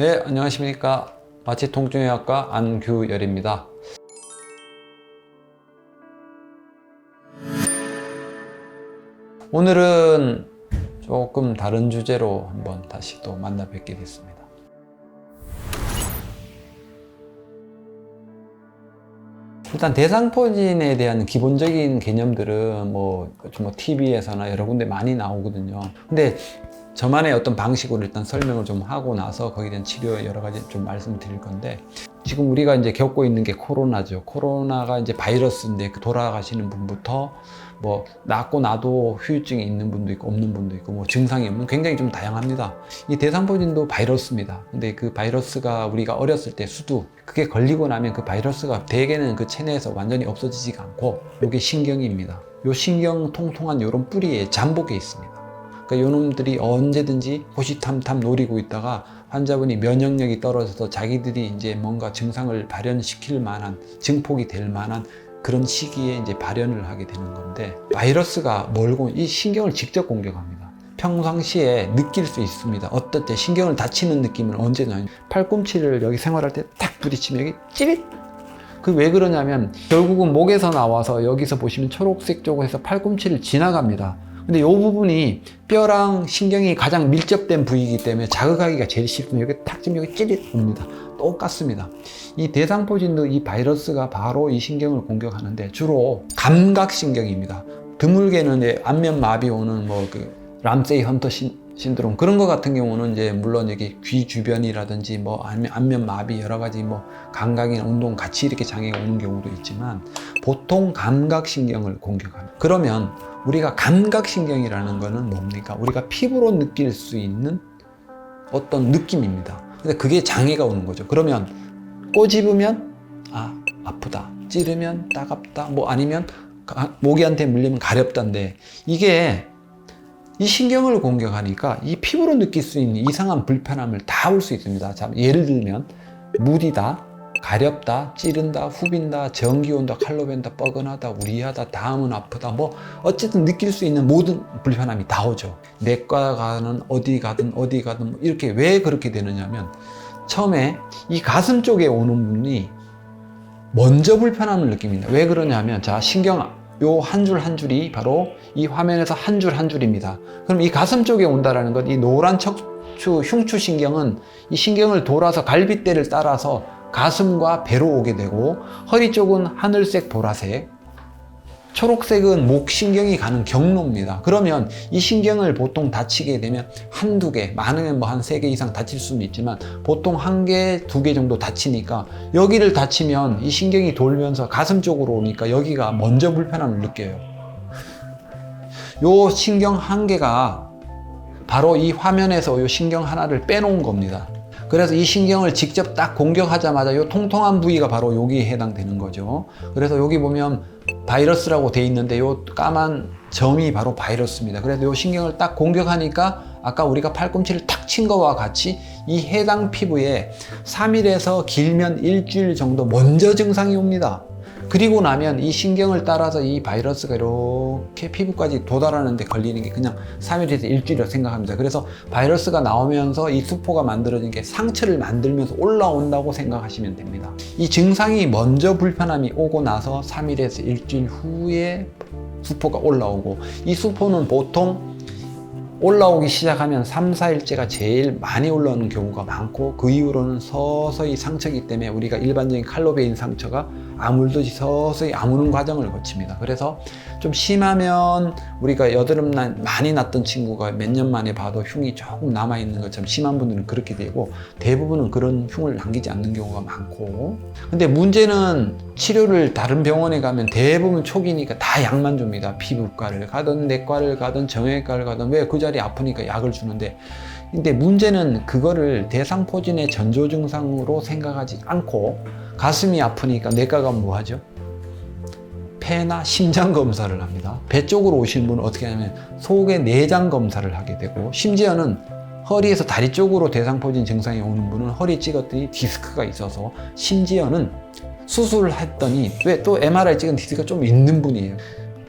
네, 안녕하십니까. 마취통증의학과 안규열입니다. 오늘은 조금 다른 주제로 한번 다시 또 만나 뵙게 됐습니다. 일단 대상포진에 대한 기본적인 개념들은 TV에서나 여러 군데 많이 나오거든요. 근데 저만의 어떤 방식으로 일단 설명을 좀 하고 나서 거기에 대한 치료 여러 가지 좀 말씀드릴 건데, 지금 우리가 이제 겪고 있는 게 코로나죠. 코로나가 이제 바이러스인데 돌아가시는 분부터 낫고 나도 후유증이 있는 분도 있고 없는 분도 있고 증상이 없는, 굉장히 좀 다양합니다. 이 대상포진도 바이러스입니다. 근데 그 바이러스가 우리가 어렸을 때 그게 걸리고 나면 그 바이러스가 대개는 그 체내에서 완전히 없어지지가 않고, 요게 신경입니다. 요 신경 통통한 요런 뿌리에 잠복해 있습니다. 그러니까 요놈들이 언제든지 호시탐탐 노리고 있다가 환자분이 면역력이 떨어져서 자기들이 이제 뭔가 증상을 발현시킬 만한, 증폭이 될 만한 그런 시기에 이제 발현을 하게 되는 건데, 바이러스가 이 신경을 직접 공격합니다. 평상시에 느낄 수 있습니다. 어떨 때 신경을 다치는 느낌은 언제 나요? 팔꿈치를 여기 생활할 때 딱 부딪히면 여기 찌릿! 그 왜 그러냐면 결국은 목에서 나와서 여기서 보시면 초록색 쪽으로 해서 팔꿈치를 지나갑니다. 근데 이 부분이 뼈랑 신경이 가장 밀접된 부위이기 때문에 자극하기가 제일 쉽습니다. 여기 탁 치면 여기 찌릿 옵니다. 똑같습니다. 이 대상포진도 이 바이러스가 바로 이 신경을 공격하는데 주로 감각신경입니다. 드물게는 안면마비 오는 람세이 헌터 신드롬 그런 거 같은 경우는 이제 물론 여기 귀 주변이라든지 안면마비 여러 가지 감각이나 운동 같이 이렇게 장애가 오는 경우도 있지만, 보통 감각신경을 공격합니다. 그러면 우리가 감각신경이라는 거는 뭡니까? 우리가 피부로 느낄 수 있는 어떤 느낌입니다. 근데 그게 장애가 오는 거죠. 그러면 꼬집으면 아프다, 찌르면 따갑다, 아니면 모기한테 물리면 가렵다인데, 이게 이 신경을 공격하니까 이 피부로 느낄 수 있는 이상한 불편함을 다 올 수 있습니다. 자, 예를 들면 무디다, 가렵다, 찌른다, 후빈다, 전기 온다, 칼로 벤다, 뻐근하다, 우리하다, 다음은 아프다, 어쨌든 느낄 수 있는 모든 불편함이 다 오죠. 내과 가는 어디 가든 이렇게 왜 그렇게 되느냐면, 처음에 이 가슴 쪽에 오는 분이 먼저 불편함을 느낍니다. 왜 그러냐면, 자, 신경 요 한 줄 한 줄이 바로 이 화면에서 한 줄 한 줄입니다. 그럼 이 가슴 쪽에 온다라는 것, 이 노란 흉추신경은 이 신경을 돌아서 갈빗대를 따라서 가슴과 배로 오게 되고, 허리 쪽은 하늘색, 보라색, 초록색은 목신경이 가는 경로입니다. 그러면 이 신경을 보통 다치게 되면 한두 개, 많으면 한 3개 이상 다칠 수는 있지만 보통 1개, 2개 정도 다치니까, 여기를 다치면 이 신경이 돌면서 가슴 쪽으로 오니까 여기가 먼저 불편함을 느껴요. 요 신경 한 개가 바로 이 화면에서 요 신경 하나를 빼놓은 겁니다. 그래서 이 신경을 직접 딱 공격하자마자 이 통통한 부위가 바로 여기에 해당되는 거죠. 그래서 여기 보면 바이러스라고 돼 있는데 이 까만 점이 바로 바이러스입니다. 그래서 이 신경을 딱 공격하니까 아까 우리가 팔꿈치를 탁 친 거와 같이 이 해당 피부에 3일에서 길면 일주일 정도 먼저 증상이 옵니다. 그리고 나면 이 신경을 따라서 이 바이러스가 이렇게 피부까지 도달하는데 걸리는 게 그냥 3일에서 일주일이라고 생각합니다. 그래서 바이러스가 나오면서 이 수포가 만들어진 게 상처를 만들면서 올라온다고 생각하시면 됩니다. 이 증상이 먼저 불편함이 오고 나서 3일에서 일주일 후에 수포가 올라오고, 이 수포는 보통 올라오기 시작하면 3, 4일째가 제일 많이 올라오는 경우가 많고, 그 이후로는 서서히 상처이기 때문에 우리가 일반적인 칼로 베인 상처가 아물듯이 서서히 아무는 과정을 거칩니다. 그래서 좀 심하면 우리가 여드름날 많이 났던 친구가 몇 년 만에 봐도 흉이 조금 남아있는 것처럼 심한 분들은 그렇게 되고, 대부분은 그런 흉을 남기지 않는 경우가 많고, 근데 문제는 치료를 다른 병원에 가면 대부분 초기니까 다 약만 줍니다. 피부과를 가든 내과를 가든 정형외과를 가든 왜 그 자리에 아프니까 약을 주는데, 근데 문제는 그거를 대상포진의 전조 증상으로 생각하지 않고 가슴이 아프니까 내과가 뭐 하죠? 폐나 심장 검사를 합니다. 배 쪽으로 오시는 분은 어떻게 하냐면 속의 내장 검사를 하게 되고, 심지어는 허리에서 다리 쪽으로 대상포진 증상이 오는 분은 허리 찍었더니 디스크가 있어서, 심지어는 수술을 했더니 왜 또 MRI 찍은 디스크가 좀 있는 분이에요.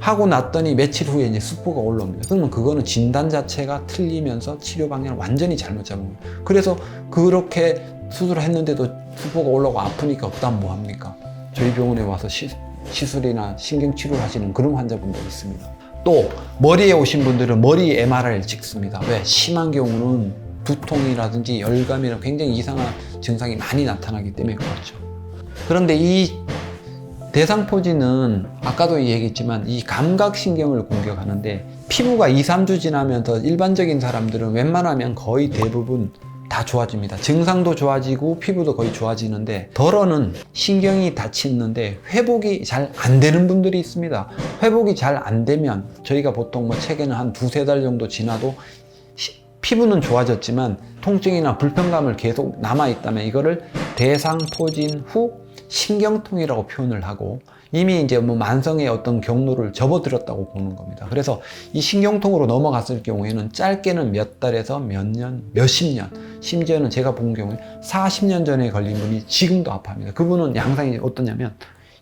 하고 났더니 며칠 후에 이제 수포가 올라옵니다. 그러면 그거는 진단 자체가 틀리면서 치료 방향을 완전히 잘못 잡은 거예요. 그래서 그렇게 수술을 했는데도 수포가 올라오고 아프니까 그다음 뭐 합니까? 저희 병원에 와서 시술이나 신경치료를 하시는 그런 환자분들이 있습니다. 또 머리에 오신 분들은 머리 MRI를 찍습니다. 왜? 심한 경우는 두통이라든지 열감이나 굉장히 이상한 증상이 많이 나타나기 때문에 그렇죠. 그런데 이 대상포진은 아까도 얘기했지만 이 감각신경을 공격하는데 피부가 2, 3주 지나면서 일반적인 사람들은 웬만하면 거의 대부분 다 좋아집니다. 증상도 좋아지고 피부도 거의 좋아지는데 덜어는 신경이 다치는데 회복이 잘 안 되는 분들이 있습니다. 회복이 잘 안 되면 저희가 보통 뭐 책에는 한 2-3달 정도 지나도 피부는 좋아졌지만 통증이나 불편감을 계속 남아있다면 이거를 대상포진 후 신경통이라고 표현을 하고 이미 이제 뭐 만성의 어떤 경로를 접어들었다고 보는 겁니다. 그래서 이 신경통으로 넘어갔을 경우에는 짧게는 몇 달에서 몇 년, 몇십 년, 심지어는 제가 본 경우에 40년 전에 걸린 분이 지금도 아파합니다. 그분은 양상이 어떠냐면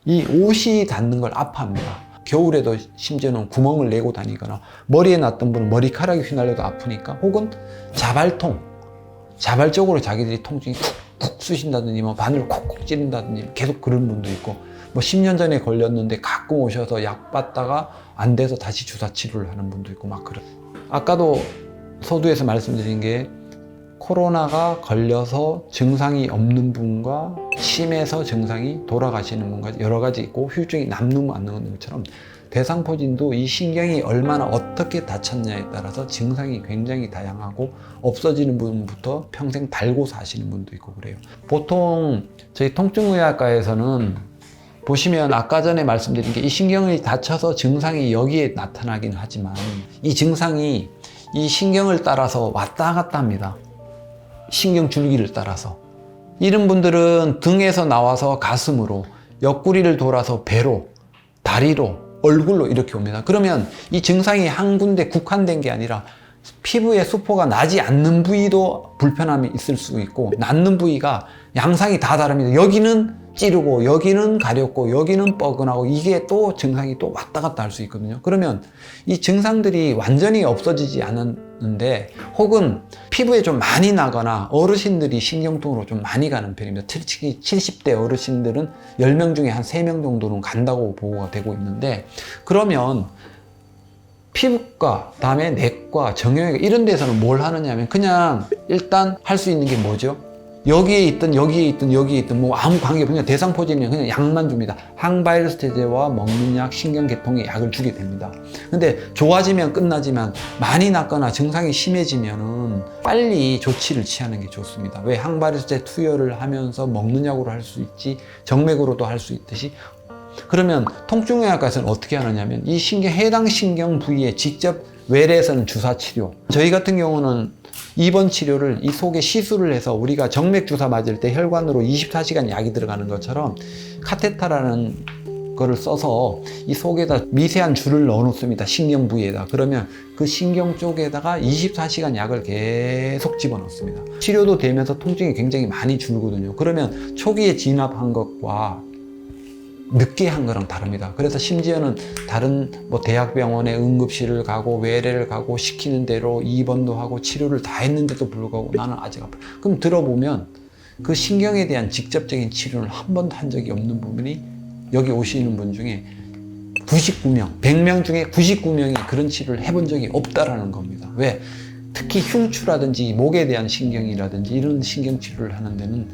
이 옷이 닿는 걸 아파합니다. 겨울에도 심지어는 구멍을 내고 다니거나 머리에 났던 분은 머리카락이 휘날려도 아프니까 혹은 자발적으로 자기들이 통증이 쿡쿡 쑤신다든지 뭐 바늘 콕콕 찌른다든지 계속 그런 분도 있고 뭐 10년 전에 걸렸는데 가끔 오셔서 약 받다가 안 돼서 다시 주사 치료를 하는 분도 있고 막 그런. 아까도 서두에서 말씀드린 게 코로나가 걸려서 증상이 없는 분과 심해서 증상이 돌아가시는 분과 여러 가지 있고 후유증이 남는 거 없는 것처럼 대상포진도 이 신경이 얼마나 어떻게 다쳤냐에 따라서 증상이 굉장히 다양하고 없어지는 분부터 평생 달고 사시는 분도 있고 그래요. 보통 저희 통증의학과에서는 보시면 아까 전에 말씀드린 게 이 신경이 다쳐서 증상이 여기에 나타나긴 하지만 이 증상이 이 신경을 따라서 왔다 갔다 합니다. 신경 줄기를 따라서. 이런 분들은 등에서 나와서 가슴으로, 옆구리를 돌아서 배로, 다리로, 얼굴로 이렇게 옵니다. 그러면 이 증상이 한 군데 국한된 게 아니라 피부에 수포가 나지 않는 부위도 불편함이 있을 수 있고 낫는 부위가 양상이 다 다릅니다. 여기는 찌르고 여기는 가렵고 여기는 뻐근하고 이게 또 증상이 또 왔다 갔다 할 수 있거든요. 그러면 이 증상들이 완전히 없어지지 않았는데 혹은 피부에 좀 많이 나거나 어르신들이 신경통으로 좀 많이 가는 편입니다. 특히 70대 어르신들은 10명 중에 한 3명 정도는 간다고 보고가 되고 있는데 그러면 피부과, 다음에 내과, 정형외과 이런 데서는 뭘 하느냐면 그냥 일단 할 수 있는 게 뭐죠? 여기에 있든 여기에 있든 여기에 있든 뭐 아무 관계 없이 그냥 대상포진이면 그냥 약만 줍니다. 항바이러스 제제와 먹는 약, 신경계통의 약을 주게 됩니다. 근데 좋아지면 끝나지만 많이 낫거나 증상이 심해지면은 빨리 조치를 취하는 게 좋습니다. 왜? 항바이러스 제제 투여를 하면서 먹는 약으로 할 수 있지 정맥으로도 할 수 있듯이 그러면 통증의학과에서는 어떻게 하느냐면 이 해당 신경 부위에 직접 외래에서는 주사 치료 저희 같은 경우는 입원 치료를 이 속에 시술을 해서 우리가 정맥 주사 맞을 때 혈관으로 24시간 약이 들어가는 것처럼 카테터라는 거를 써서 이 속에다 미세한 줄을 넣어 놓습니다. 신경 부위에다. 그러면 그 신경 쪽에다가 24시간 약을 계속 집어넣습니다. 치료도 되면서 통증이 굉장히 많이 줄거든요. 그러면 초기에 진압한 것과 늦게 한 거랑 다릅니다. 그래서 심지어는 다른 뭐 대학병원에 응급실을 가고 외래를 가고 시키는 대로 입원도 하고 치료를 다 했는데도 불구하고 나는 아직 아파. 그럼 들어보면 그 신경에 대한 직접적인 치료를 한 번도 한 적이 없는 부분이 여기 오시는 분 중에 99명, 100명 중에 99명이 그런 치료를 해본 적이 없다라는 겁니다. 왜? 특히 흉추라든지 목에 대한 신경이라든지 이런 신경 치료를 하는 데는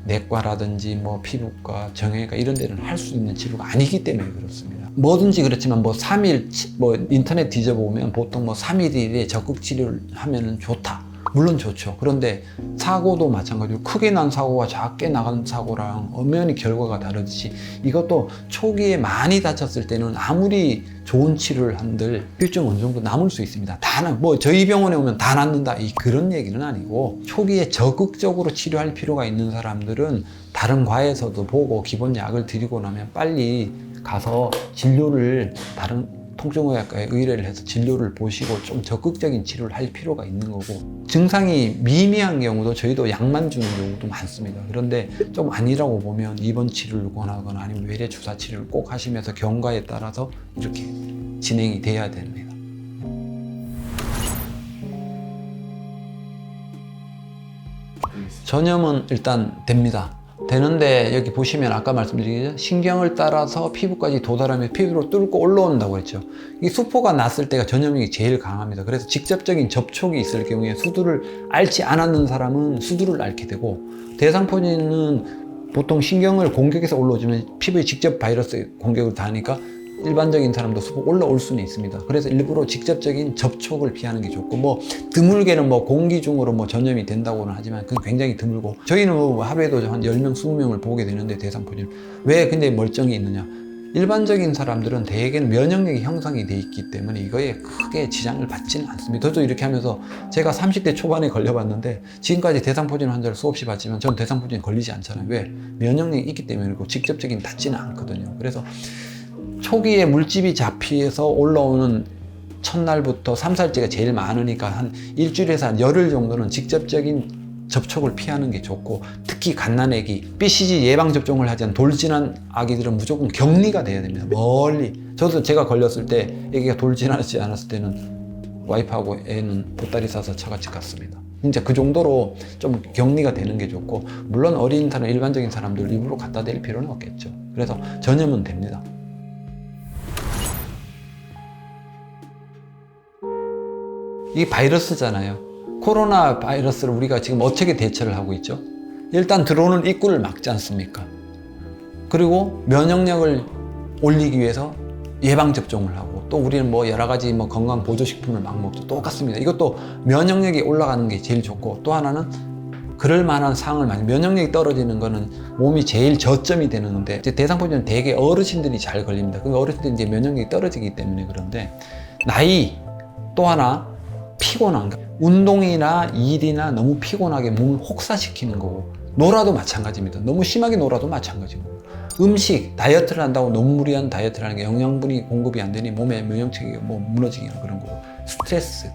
내과라든지 뭐 피부과, 정형외과 이런 데는 할 수 있는 치료가 아니기 때문에 그렇습니다. 뭐든지 그렇지만 뭐 3일 뭐 인터넷 뒤져보면 보통 뭐 3일에 적극 치료를 하면은 좋다. 물론 좋죠. 그런데 사고도 마찬가지로 크게 난 사고와 작게 나간 사고랑 엄연히 결과가 다르듯이 이것도 초기에 많이 다쳤을 때는 아무리 좋은 치료를 한들 후유증 어느 정도 남을 수 있습니다. 뭐 저희 병원에 오면 다 낫는다 그런 얘기는 아니고 초기에 적극적으로 치료할 필요가 있는 사람들은 다른 과에서도 보고 기본 약을 드리고 나면 빨리 가서 진료를 다른 통증의학과에 의뢰를 해서 진료를 보시고 좀 적극적인 치료를 할 필요가 있는 거고, 증상이 미미한 경우도 저희도 약만 주는 경우도 많습니다. 그런데 좀 아니라고 보면 입원 치료를 권하거나 아니면 외래 주사 치료를 꼭 하시면서 경과에 따라서 이렇게 진행이 돼야 됩니다. 전염은 일단 됩니다. 되는데 여기 보시면 아까 말씀드린 신경을 따라서 피부까지 도달하면 피부로 뚫고 올라온다고 했죠. 이 수포가 났을 때가 전염력이 제일 강합니다. 그래서 직접적인 접촉이 있을 경우에 수두를 앓지 않았는 사람은 수두를 앓게 되고, 대상포진은 보통 신경을 공격해서 올라오지만 피부에 직접 바이러스 공격을 당하니까 일반적인 사람도 수포 올라올 수는 있습니다. 그래서 일부러 직접적인 접촉을 피하는 게 좋고, 뭐 드물게는 뭐 공기 중으로 뭐 전염이 된다고는 하지만 그건 굉장히 드물고, 저희는 뭐 하루에도 한 10명, 20명을 보게 되는데 대상포진 왜 근데 멀쩡히 있느냐? 일반적인 사람들은 대개는 면역력이 형성이 돼 있기 때문에 이거에 크게 지장을 받지는 않습니다. 저도 이렇게 하면서 제가 30대 초반에 걸려봤는데 지금까지 대상포진 환자를 수없이 봤지만 전 대상포진에 걸리지 않잖아요. 왜? 면역력이 있기 때문이고 직접적인 닿지는 않거든요. 그래서 초기에 물집이 잡히해서 올라오는 첫날부터 3살째가 제일 많으니까 한 일주일에서 한 열흘 정도는 직접적인 접촉을 피하는 게 좋고, 특히 갓난아기, BCG 예방접종을 하지 않은 돌진한 아기들은 무조건 격리가 돼야 됩니다. 멀리. 저도 제가 걸렸을 때 아기가 돌진하지 않았을 때는 와이프하고 애는 보따리 싸서 처갓집 갔습니다. 진짜 그 정도로 좀 격리가 되는 게 좋고, 물론 어린 사람, 일반적인 사람들 일부러 갖다 댈 필요는 없겠죠. 그래서 전염은 됩니다. 이 바이러스잖아요. 코로나 바이러스를 우리가 지금 어떻게 대처를 하고 있죠? 일단 들어오는 입구를 막지 않습니까? 그리고 면역력을 올리기 위해서 예방접종을 하고, 또 우리는 뭐 여러 가지 뭐 건강보조식품을 막 먹죠. 똑같습니다. 이것도 면역력이 올라가는 게 제일 좋고, 또 하나는 그럴 만한 상황을 많이, 면역력이 떨어지는 거는 몸이 제일 저점이 되는데, 대상포진은 대개 어르신들이 잘 걸립니다. 그 어르신들이 이제 면역력이 떨어지기 때문에. 그런데 나이, 또 하나 피곤한 거, 운동이나 일이나 너무 피곤하게 몸을 혹사시키는 거고, 놀아도 마찬가지입니다. 너무 심하게 놀아도 마찬가지고, 음식, 다이어트를 한다고 너무 무리한 다이어트를 하는 게 영양분이 공급이 안 되니 몸의 면역체계가 뭐 무너지거나 그런 거고, 스트레스,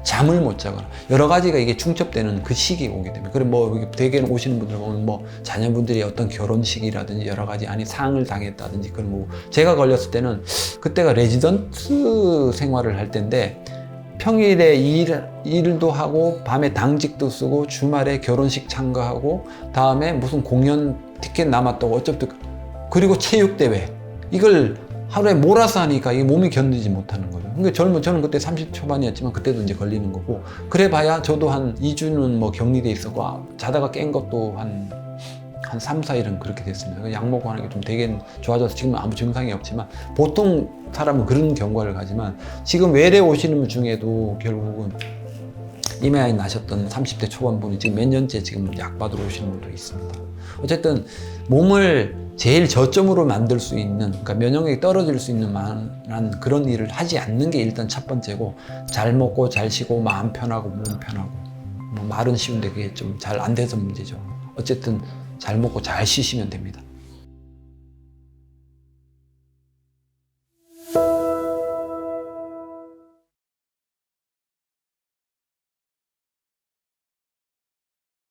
잠을 못 자거나 여러 가지가 이게 중첩되는 그 시기에 오게 됩니다. 그리고 뭐 대개는 오시는 분들 보면 뭐 자녀분들이 어떤 결혼식이라든지 여러 가지 아니 상을 당했다든지 그런 거고, 제가 걸렸을 때는 그때가 레지던트 생활을 할 때인데, 평일에 일도 하고 밤에 당직도 쓰고 주말에 결혼식 참가하고 다음에 무슨 공연 티켓 남았다고 어쩌고, 그리고 체육대회, 이걸 하루에 몰아서 하니까 이게 몸이 견디지 못하는 거죠. 그러니까 저는 그때 30 초반이었지만 그때도 이제 걸리는 거고, 그래 봐야 저도 한 2주는 뭐 격리돼 있었고, 자다가 깬 것도 한 3, 4일은 그렇게 됐습니다. 약 먹고 하는 게 좀 되게 좋아져서 지금은 아무 증상이 없지만, 보통 사람은 그런 경과를 가지만, 지금 외래 오시는 분 중에도 결국은 이메아이 나셨던 30대 초반 분이 지금 몇 년째 지금 약 받으러 오시는 분도 있습니다. 어쨌든 몸을 제일 저점으로 만들 수 있는, 그러니까 면역력이 떨어질 수 있는 만한 그런 일을 하지 않는 게 일단 첫 번째고, 잘 먹고 잘 쉬고 마음 편하고 몸 편하고, 뭐 말은 쉬운데 그게 좀 잘 안 돼서 문제죠. 어쨌든 잘 먹고 잘 쉬시면 됩니다.